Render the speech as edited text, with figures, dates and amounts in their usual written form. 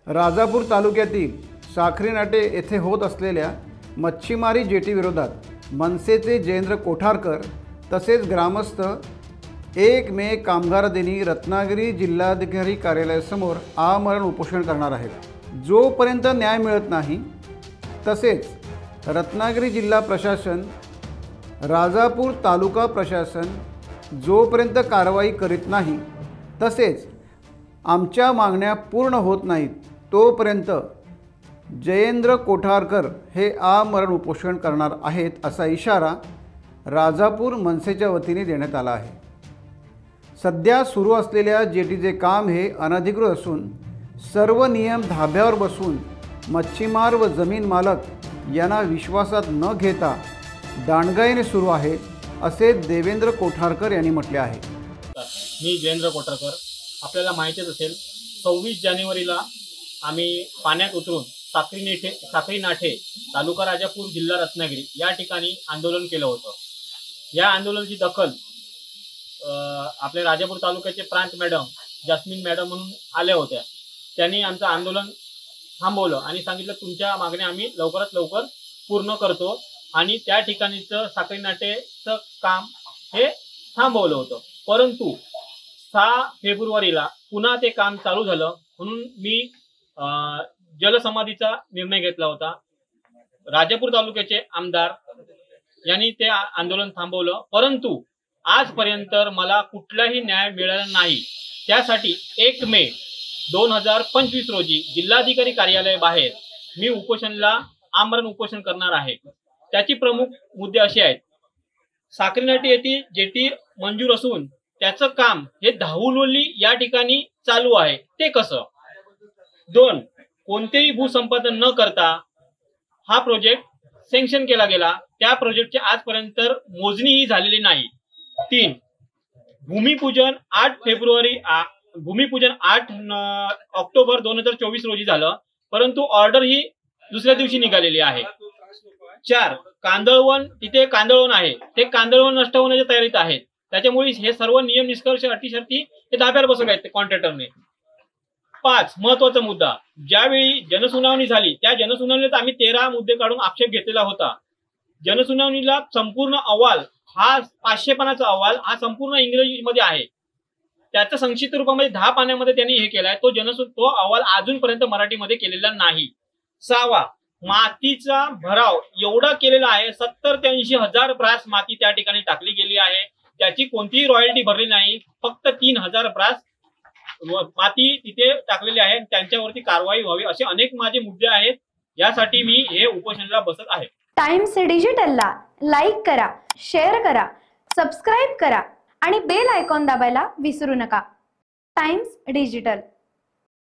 राजापूर तालुक्यातील साखरी नाटे येथे होत असलेल्या मच्छीमारी जेटी विरोधात मनसेचे जयेंद्र कोठारकर तसेच ग्रामस्थ 1 मे कामगार दिनी रत्नागिरी जिल्हाधिकारी कार्यालयासमोर आमरण उपोषण करणार आहेत। जोपर्यंत न्याय मिळत नाही तसेच रत्नागिरी जिल्हा प्रशासन, राजापूर तालुका प्रशासन जोपर्यंत कारवाई करीत नाही तसेच आमच्या मागण्या पूर्ण होत नाहीत तोपर्यंत जयेंद्र कोठारकर हे आमरण उपोषण करणार आहेत असा इशारा राजापूर मनसेच्या वतीने देण्यात आला आहे। सध्या सुरू असलेल्या जेटीचे काम हे अनधिकृत असून सर्व नियम धाब्यावर बसून मच्छीमार व जमीन मालक यांना विश्वासात न घेता दांडगाईने सुरू आहे असे देवेंद्र कोठारकर यांनी म्हटले आहे। मी जयेंद्र कोठारकर, आपल्याला माहितीच असेल 26 जानेवारीला आम्ही पाण्यात उतरून साखरी नाटे तालुका राजापूर जिल्हा रत्नागिरी या ठिकाणी आंदोलन केलं होतं। या आंदोलनाची दखल आपले राजापूर तालुक्याचे प्रांत मॅडम जास्मिन मॅडम म्हणून आल्या होत्या। त्यांनी आमचं आंदोलन थांबवलं आणि सांगितलं तुमच्या मागण्या आम्ही लवकरात लवकर पूर्ण करतो आणि त्या ठिकाणीचं साखरी नाटेचं काम हे थांबवलं होतं। परंतु 6 फेब्रुवारीला पुन्हा ते काम चालू झालं म्हणून मी जलसमाधीचा निर्णय घेतला होता। राजापूर तालुक्याचे आमदार यांनी ते आंदोलन थांबवलं, परंतु आजपर्यंत मला कुठलाही न्याय मिळाला नाही। त्यासाठी 1 मे 2025 रोजी जिल्हाधिकारी कार्यालय बाहेर मी आमरण उपोषण करणार आहे। त्याची प्रमुख मुद्दे असे आहेत, साखरी नाटे येथे जेटी मंजूर असून त्याचं काम हे धावुलोली या ठिकाणी चालू आहे, ते कसं? 2, कोणतेही भूसंपादन न करता हा प्रोजेक्ट सँक्शन केला गेला, त्या प्रोजेक्टची आजपर्यंत मोजणीही झालेली नाही। 3, भूमिपूजन 8 ऑक्टोबर 2024 रोजी झालं, परंतु ऑर्डर ही दुसऱ्या दिवशी निघालेली आहे। 4, तिथे कांदळवन आहे, ते कांदळवन नष्ट होण्याच्या तयारीत आहेत, त्याच्यामुळे हे सर्व नियम निष्कर्ष अटी शर्ती हे धाब्यावर बसवले आहेत कॉन्ट्रॅक्टरने। 5, महत्वाचा मुद्दा, ज्यावेळी जनसुनावणी झाली त्या जनसुनावणीत आम्ही 13 मुद्दे काढून आक्षेप घेतलेला होता। जनसुनावणीला संपूर्ण अहवाल हा 500 पानाचा अहवाल हा संपूर्ण इंग्रजीमध्ये आहे, त्याचा संक्षिप्त रूपामध्ये 10 पानामध्ये त्यांनी हे केलाय। तो अहवाल अजूनपर्यंत मराठीमध्ये केलेला नाही। 6, मातीचा भराव एवढा केलेला आहे, 70 ते 80 हजार ब्रास माती त्या ठिकाणी टाकली गेली आहे, त्याची कोणतीही रॉयल्टी भरली नाही, फक्त 3000 ब्रास माती तिथे टाकलेली आहे, त्यांच्यावरती कारवाई व्हावी असे अनेक माझे मुद्दे आहेत। यासाठी मी हे उपोषणाला बसत आहे। टाइम्स डिजिटलला लाईक करा, शेअर करा, सबस्क्राइब करा आणि बेल आयकॉन दाबायला विसरू नका। Times digital.